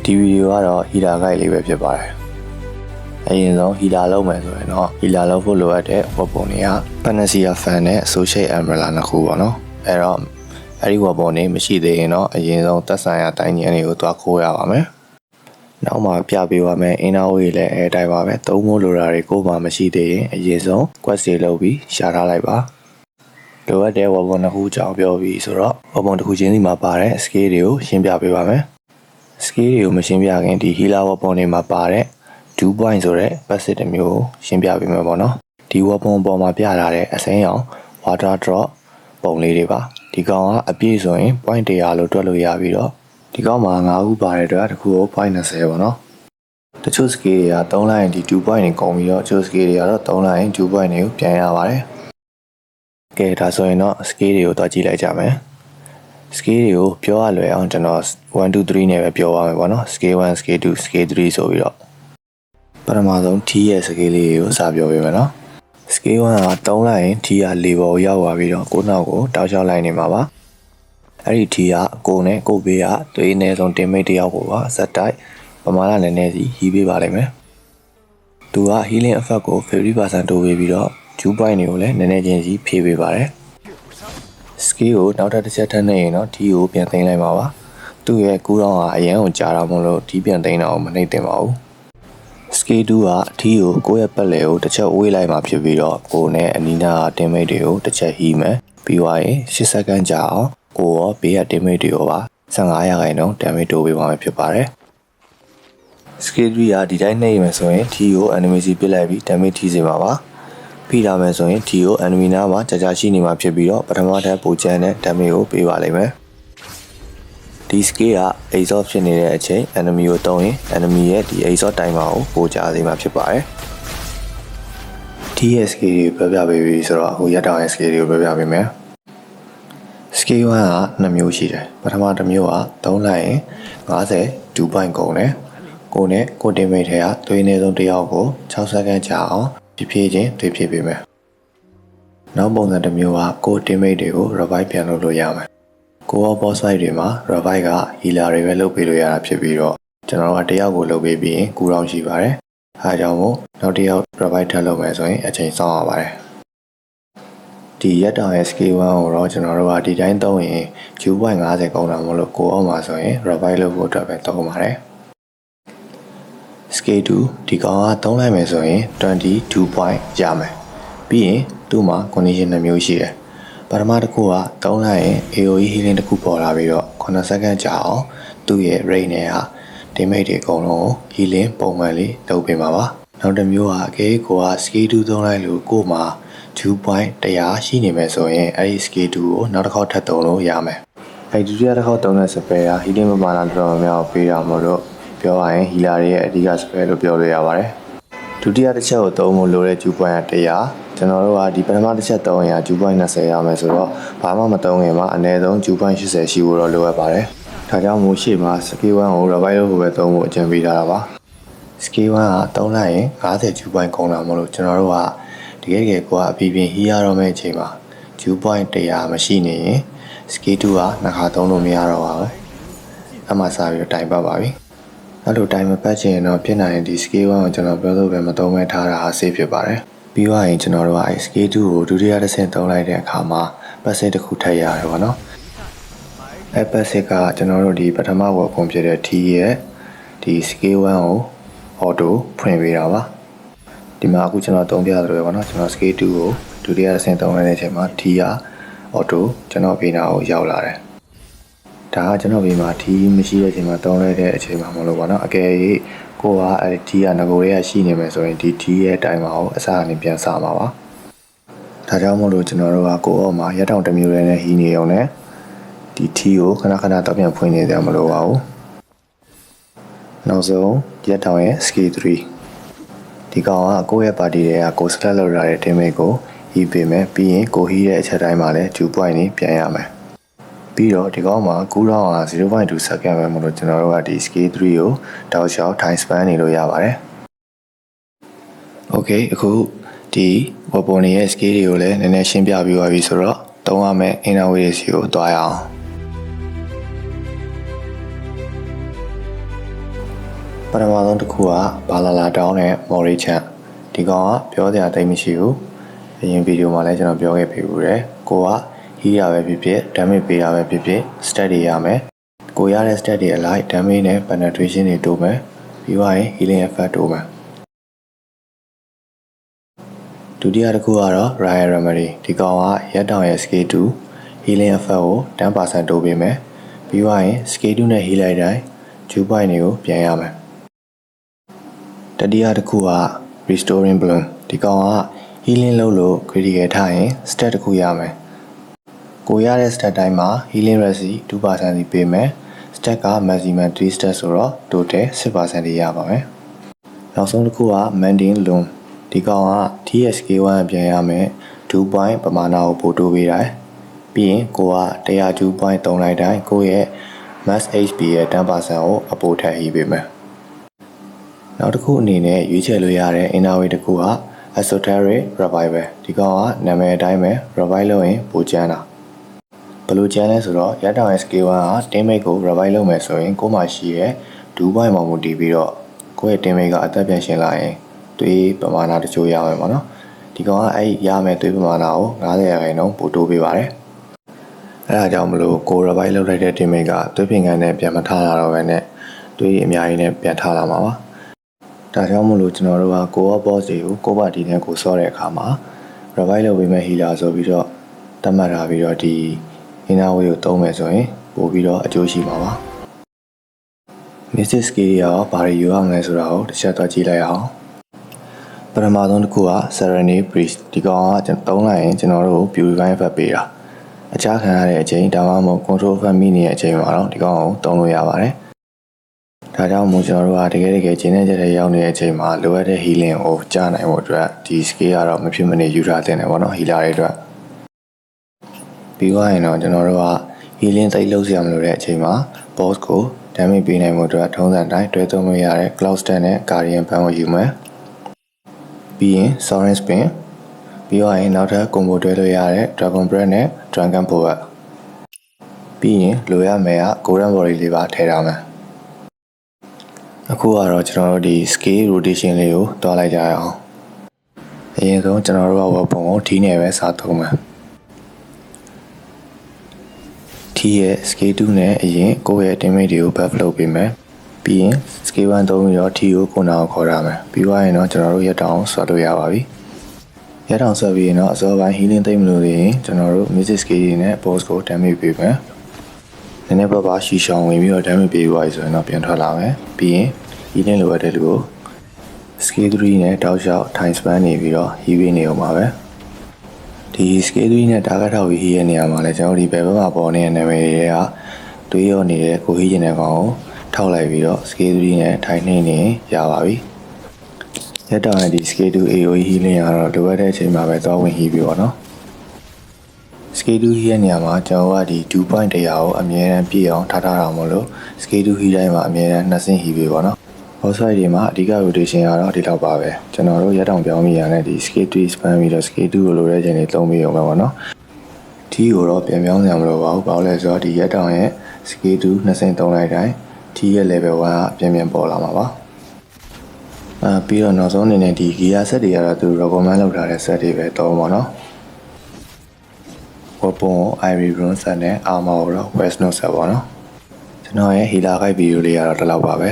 ဒီဗီဒီယိုကတော့ဟီလာဂိုက်လေးပဲဖြစ်ပါတယ်အရင်ဆုံးဟီလာလုပ်မယ်ဆိုရင်တော့ဟီလာလုပ်ဖို့လိုအပ်တဲ့ဝက်ပုံတွေက Panacea Fan နဲ့ Associate Umbrella နှစ်ခုပေါ့နော်အဲ့တော့အဲ့ဒီဝက်ပုံတွေမရှိသေးရင်တော့အရင်ဆုံးသက်ဆိုင်ရာတိုင်းညံတွေကိုတွားခိုးရပါမယ်နောက်မှပြပေးပါမယ်အင်နာဝေးလည်းအဲ့တိုင်းပါပဲသုံးဖို့လိုတာတွေကိုမှမရှိသေးရင်အရင်ဆုံး quest တွေလုပ်ပြီးရှာထားလိုက်ပါလိုအပ်တဲ့ဝက်ပုံနှစ်ခုကြောင်းပြောပြီးဆိုတော့ဝက်ပုံတစ်ခုချင်းစီမှာပါတဲ့ scale တွေကိုရှင်းပြပေးပါမယ်scale တွေကိုမရှင်းပြခင်ဒီ healer ဝက်ပုံတွေမှာပါတဲ့ dew point ဆိုတဲ့ passive တစ်မျိုးကိုရှင်းပြပေးမယ်ပေါ့နော်ဒီဝက်ပုံပေါ်မှာပြထားတဲ့အစိမ်းရောင် water drop ပုံလေးတွေပါဒီကောင်ကအပြည့်ဆိုရင် point 100လို့တွက်လို့ရပြီးတော့ဒီကောင်မှာ9ခုပါတဲ့အတွက်တစ်ခုကို point 20ပေါ့နော်တချို့ scale တွေက3လိုက်ရင်ဒီ dew point တွေကုန်ပြီးတော့တချို့ scale တွေကတော့3လိုက်ရင် dew point တွေကိုပြန်ရပါတယ်ကဲဒါဆိုရင်တော့ scale တွေကိုတွက်ကြည့်လိုက်ကြမယ်scale တွေကိုပြောရလွယ်အောင်ကျွန်တော်1 2 3နဲ့ပဲပြောပါမယ်ပေါ့နော် scale 1 scale 2 scale 3ဆိုပြီးတော့ပထမဆုံး T ရဲ့ scale လေးကိုစပြောပေးမယ်နော် scale 1က3လိုက်ရင် T က4ပေါ်ရောက်သွားပြီးတော့ကိုနောက်ကိုတောက်လျှောက်လိုက်နေမှာပါအဲ့ဒီ T ကကိုနဲ့ကိုဘေးကသွေးအနည်းဆုံး teammate တယောက်ကိုပါဇက်တိုက်ပမာဏနည်းနည်းစီဟီးပေးပါလိမ့်မယ်သူက healing effect ကို 50% တိုးပေးပြီးတော့ dew point တွေကိုလည်းနည်းနည်းချင်းစီဖြည့်ပေးပါတယ် skill ကိုနောက်ထပ်တစ်ချက်ထပ်နေရင်တော့ T ကိုပြန်သိမ်းလိုက်ပါပါသူ့ရဲ့ကူးတော့ကအရန်ကိုကြာတာမို့လို့ T ပြန်သိမ်းတော့မနှိမ့်သင့်ပါဘူး skill 2က T ကိုကိုယ့်ရဲ့ပတ်လည်ကိုတစ်ချက်ဝေးလိုက်မှဖြစ်ပြီးတော့ကိုနဲ့အနီးနား teammate တွေကိုတစ်ချက်ဟီးမယ်ပြီးသွားရင်10စက္ကန့်ကြာအောင်ကိုရောဘေးက teammate တွေကိုပါ15% damage တိုးပေးပါမယ်ဖြစ်ပါတယ် skill 3ကဒီတိုင်းနှိမ့်မယ်ဆိုရင် T ကို enemy စီပစ်လိုက်ပြီး damage ထိစေမှာပါဖိထားမယ်ဆိုရင် T ကို enemy နားမှာကြာကြာရှိနေမှာဖြစ်ပြီးတော့ပထမထပ်ပိုချမ်းတဲ့ damage ကိုပေးပါလိမ့်မယ်ဒီ skill က exhaust ဖြစ်နေတဲ့အချိန် enemy ကိုတုံးရင် enemy ရဲ့ဒီ exhaust timer ကိုပိုကြာစေမှာဖြစ်ပါတယ် T ရဲ့ skill ကိုပြောပြပေးပြီဆိုတော့အခုရက်တောင်ရဲ့ skill ကိုပြောပြပေးမယ် skill 1က2မျိုးရှိတယ်ပထမတစ်မျိုးက3လိုက်ရင်50 dew point ကုန်တယ်ကိုနဲ့ကို teammate တွေကသွေးနေဆုံးတစ်ယောက်ကို6စက္ကန့်ကြာအောင်ဖြည်းချင်းသွေးဖြည့်ပေးမယ်နောက်ပုံစံတစ်မျိုးကကို teammate တွေကို revive ပြန်လုပ်လို့ရမယ်ကိုရော boss fight တွေမှာ revive က healer တွေပဲလုပ်ပေးလို့ရတာဖြစ်ပြီးတော့ကျွန်တော်တို့ကတယောက်ကိုလုပ်ပေးပြီးရင်ကူတောင်းရှိပါတယ်အဲဒါကြောင့်မို့နောက်တစ်ယောက် revive ထပ်လုပ်မယ်ဆိုရင်အချိန်စောင့်ရပါတယ်ဒီရက်တောင်ရဲ့ scale 1ကိုတော့ကျွန်တော်တို့ကဒီတိုင်းသုံးရင် dew point 50ကုန်တာမို့လို့ကိုအောင်မှာဆိုရင် revive လုပ်ဖို့အတွက်ပဲသုံးပါတယ်scale 2ဒီကောင်က3လိုက်မယ်ဆိုရင်22 point ရမယ်ပြီးရင်သူ့မှာ condition 2မျိုးရှိတယ်ပထမတစ်ခုက3လိုက်ရင် AoE healing တစ်ခုပေါ်လာပြီးတော့9စက္ကန့်ကြာအောင်သူ့ရဲ့ rate နဲ့က damage တွေအကုန်လုံးကို healing ပုံမှန်လေးလုပ်ပေးမှာပါနောက်တစ်မျိုးကအကေကိုက scale 2 3လိုက်လို့ကို့မှာ dew point 100ရှိနေမယ်ဆိုရင်အဲ့ဒီ scale 2ကိုနောက်တစ်ခေါက်ထပ်သုံးလို့ရမယ်အဲ့ဒီဒုတိယတစ်ခေါက်သုံးတဲ့ spell က healing ပမာဏတော်တော်များများပေးရမှာတော့ပြောရရင် healer တွေရဲ့အဓိက spell လို့ပြောလို့ရပါတယ်ဒုတိယတစ်ချက်ကိုသုံးဖို့လိုတဲ့ dew point က100ကျွန်တော်တို့ကဒီပထမတစ်ချက်သုံးရင် dew point 20ရမယ်ဆိုတော့ဘာမှမသုံးခင်မှာအနည်းဆုံး dew point 80ရှိဖို့တော့လိုအပ်ပါတယ်ဒါကြောင့်မို့ရှေ့မှာ skill 1ကို revive လုပ်ဖို့ပဲသုံးဖို့အကြံပေးထားတာပါ skill 1ကသုံးလိုက်ရင်50 dew point ကုန်တာမို့လို့ကျွန်တော်တို့ကတကယ်ကိုကအပြင် heal ရတော့မယ့်အချိန်မှာ dew point 100မရှိနေရင် skill 2ကနှစ်ခါသုံးလို့မရတော့ပါဘူးအမှစပြီးတော့တိုင်ပတ်ပါပြီအဲ့လိုတိုင်မပတ်ချင်တော့ဖြစ်နိုင်ရင်ဒီ scale 1ကိုကျွန်တော်ပြောလို့ပဲမသုံးမဲထားတာဟာ safe ဖြစ်ပါတယ်ပြီးသွားရင်ကျွန်တော်တို့က scale 2ကိုဒုတိယတစ်ဆင့်သုံးလိုက်တဲ့အခါမှာ passive တစ်ခုထည့်ရတယ်ပေါ့နော်အဲ့ passive ကကျွန်တော်တို့ဒီပထမဝက်ပုံဖြစ်တဲ့ T ရဲ့ဒီ scale 1ကို auto ဖွင့်ပေးတာပါဒီမှာအခုကျွန်တော်သုံးပြသလိုပဲပေါ့နော်ကျွန်တော် scale 2ကိုဒုတိယတစ်ဆင့်သုံးလိုက်တဲ့အချိန်မှာ T က auto ကျွန်တော်ပေးတာကိုရောက်လာတယ်ဒါကကျွန်တော်ဒီမှာ T မရှိတဲ့အချိန်မှာတောင်းလိုက်တဲ့အချိန်မှာမလို့ပေါ့နော်အကယ်၍ကိုကအဲ့ T ကငကိုတွေကရှိနေမယ်ဆိုရင်ဒီ T ရဲ့တိုင်မှာကိုအစအနေပြန်စမှာပါဒါကြောင့်မို့လို့ကျွန်တော်တို့ကကိုအောက်မှာရက်တောင်တစ်မျိုးလေးနဲ့ဟီးနေအောင်နဲ့ဒီ T ကိုခဏခဏတော့ပြန်ဖွင့်နေကြမလို့ပါဘူးနောက်ဆုံးရက်တောင်ရဲ့ skill 3ဒီကောင်ကကိုယ့်ရဲ့ပါတီတွေကကို select လုပ်ရတဲ့ teammate ကိုဟီးပေးမယ်ပြီးရင်ကိုဟီးတဲ့အချက်တိုင်းမှာလည်း dew point နေပြန်ရမယ်ပြီးတော့ဒီကောင်မှာကူးတော့က 0.2 second ပဲမလို့ကျွန်တော်တို့ကဒီ scale 3ကိုတောက်လျှောက် time span နေလို့ရပါတယ် Okay အခုဒီဝက်ပုံတွေရဲ့ scale တွေကိုလည်းနည်းနည်းရှင်းပြပြီးသွားပြီဆိုတော့သုံးရမယ့် inner way စီကိုတွားရအောင် ပထမဆုံးတစ်ခုကဘာလာလာတောင်းနဲ့မော်ရီချန်ဒီကောင်ကပြောစရာတိတ်မရှိဘူးအရင်ဗီဒီယိုမှာလည်းကျွန်တော်ပြောခဲ့ပြီဘူးတယ်ကိုကဟီးရပဲဖြစ်ဖြစ် damage ပေးရပဲဖြစ်ဖြစ် stat တွေရမယ်ကိုရတဲ့ stat တွေအလိုက် damage နဲ့ penetration တွေတိုးမယ်ပြီးသွားရင် healing effect တိုးမယ်ဒုတိယတစ်ခုကတော့ Royal Remedy ဒီကောင်ကရက်တောင်ရဲ့ scale 2 healing effect ကို 10% တိုးပေးမယ်ပြီးသွားရင် scale 2နဲ့ heal လိုက်တိုင်း Q point တွေကိုပြန်ရမယ်တတိယတစ်ခုက Restoring Bloom ဒီကောင်က healing လုပ်လို့ critical ထားရင် stat တစ်ခုရမယ်ကိုရတဲ့ stat တိုင်းမှာ healing rate 2% စီပေးမယ် stat က maximum 3 stat ဆိုတော့ total 6% တွေရပါမယ်နောက်ဆုံးတစ်ခုက Mending Loom ဒီကောင်က TSK 1ပြန်ရမယ်2 point ပမာဏကိုပို့တိုးပေးတယ်ပြီးရင်ကိုက100 2 point 3လိုက်တိုင်းကိုရဲ့ max HP ရဲ့ 10% ကိုအပိုထပ်ဟီးပေးမယ်နောက်တစ်ခုအနေနဲ့ရွေးချယ်လို့ရတဲ့ inner way တစ်ခုက Esoteric Revival ဒီကောင်ကနာမည်အတိုင်းပဲ revive လုပ်ရင်ပိုကျန်းတာဘယ်လိုကျန်းလဲဆိုတော့ရတောင် SK1 က teammate ကို revive လုပ်မယ်ဆိုရင်ကိုမှရှိရဲ့2 point မှာမူတည်ပြီးတော့ကိုယ့်ရဲ့ teammate ကအသက်ပြန်ရှင်လာရင်သွေးပမာဏတချို့ရမယ်ပေါ့နော်ဒီကောင်ကအဲ့ရမယ်သွေးပမာဏကို90%ပို့တိုးပေးပါတယ်အဲ့ဒါကြောင့်မလို့ကို revive လုပ်လိုက်တဲ့ teammate ကသွေးပင်ကန်နဲ့ပြန်မထားလာတော့ဘဲနဲ့သွေးအများကြီးနဲ့ပြန်ထားလာမှာပါဒါကြောင့်မလို့ကျွန်တော်တို့ကကိုယ့် boss တွေကိုကိုယ့်ဘာဒီနဲ့ကိုဆော့တဲ့အခါမှာ revive လုပ်ပေးမဲ့ healer ဆိုပြီးတော့တတ်မှတ်ထားပြီးတော့ဒီ inner way ကိုသုံးမယ်ဆိုရင်ပို့ပြီးတော့အကျိုးရှိမှာပါ Mystic skill ရောဘာတွေယူရမလဲဆိုတာကိုတစ်ချက်သွားကြည့်လိုက်အောင်ပထမဆုံးတစ်ခုက Serenity Priest ဒီကောင်ကသုံးလိုက်ရင်ကျွန်တော်တို့ purify effect ပေးတာအခြားခံရတဲ့အချိန်ဒါမှမဟုတ် control effect မိနေတဲ့အချိန်မှာတော့ဒီကောင်ကိုသုံးလို့ရပါတယ်ဒါကြောင့်မို့ကျွန်တော်တို့ကတကယ်ကျင်းတဲ့ချက်တွေရောက်နေတဲ့အချိန်မှာလိုအပ်တဲ့ healing ကိုကြားနိုင်ဖို့အတွက်ဒီ skill ကတော့မဖြစ်မနေယူထားတဲ့ပေါ့နော် healer တွေအတွက်ပြီးသွားရင်တော့ကျွန်တော်တို့က healing သိလုပ်စရာမလိုတဲ့အချိန်မှာ boss ကို damage ပေးနိုင်မှုအတွက်ထုံးစံတိုင်းတွဲသုံးလို့ရတဲ့ cloud stand နဲ့ guardian band ကိုယူမယ်ပြီးရင် soaring spin ပြီးတော့ရင်နောက်ထပ် combo တွဲလို့ရတဲ့ dragon breath နဲ့ dragon power ပြီးရင်လိုရမယ်က golden body လေးပါထည့်ထားမယ်အခုကတော့ကျွန်တော်တို့ဒီ scale rotation လေးကိုတွားလိုက်ကြရအောင်အရင်ဆုံးကျွန်တော်တို့က weapon ကို T နဲ့ပဲစသုံးမယ် T ရဲ့ scale 2နဲ့အရင်ကိုယ့်ရဲ့ teammate တွေကို buff လုပ်ပေးမယ်ပြီးရင် scale 1သုံးပြီးတော့ T ကိုခုနအောင်ခေါ်ရမယ်ပြီးသွားရင်တော့ကျွန်တော်တို့ရက်တောင်ဆွဲလို့ရပါပြီရက်တောင်ဆွဲပြီးရင်တော့အစောပိုင်း healing သိမ့်မလို့ရင်ကျွန်တော်တို့ music skill တွေနဲ့ boss ကို damage ပေးမယ်နည်းနည်းပါးပါးရှီရှောင်ဝင်ပြီးတော့ damage ပေးသွားပြီဆိုရင်တော့ပြန်ထွက်လာမယ်ပြီးရင် healing လိုအပ်တဲ့လူကို skill 3နဲ့တောက်လျှောက် time span နေပြီးတော့ heal ပေးနေအောင်ပါပဲဒီ skill 3နဲ့ target ထောက်ပြီး heal ရဲ့နေရာမှာလည်းကျွန်တော်ဒီဘယ်ဘက်မှာပေါ်နေတဲ့နာမည်တွေကတွေးရောနေတဲ့ကို heal နေတဲ့ကောင်ကိုထောက်လိုက်ပြီးတော့ skill 3နဲ့ time နှိမ့်နေရပါပြီရက်တောင်ရဲ့ဒီ skill 2 AOE healing ကတော့လိုအပ်တဲ့အချိန်မှာပဲသွားဝင် heal ပြီးပေါ့နော်scale 2 heal ရဲ့နေရာမှာကျွန်တော်ကဒီ2 point တရားကိုအမြဲတမ်းပြည့်အောင်ထားတာမို့လို့ scale 2 heal တိုင်းမှာအမြဲတမ်း2ဆင့် heal ပေးပါတော့ boss fight တွေမှာအဓိက rotation ကတော့ဒီလောက်ပါပဲကျွန်တော်တို့ရက်တောင်ပြောင်းမိရတဲ့ဒီ scale 3 span ပြီးတော့ scale 2ကိုလိုတဲ့ချိန်တွေသုံးပြီးအောင်ပါပေါ့နော် T ကိုတော့ပြန်ပြောင်းစရာမလိုပါဘူးဘာလို့လဲဆိုတော့ဒီရက်တောင်ရဲ့ scale 2 2ဆင့်သုံးလိုက်တိုင်း T ရဲ့ level 1ကပြန်ပေါ်လာမှာပါပြီးတော့နောက်ဆုံးအနေနဲ့ဒီ gear set တွေကတော့သူ recommend လုပ်ထားတဲ့ set တွေပဲသုံးပါနော်weapon Ivory Rune set နဲ့ armor ကိုတော့ West Note set ပါနော်ကျွန်တော်ရဲ့ healer guide video လေးကတော့ဒီလောက်ပါပဲ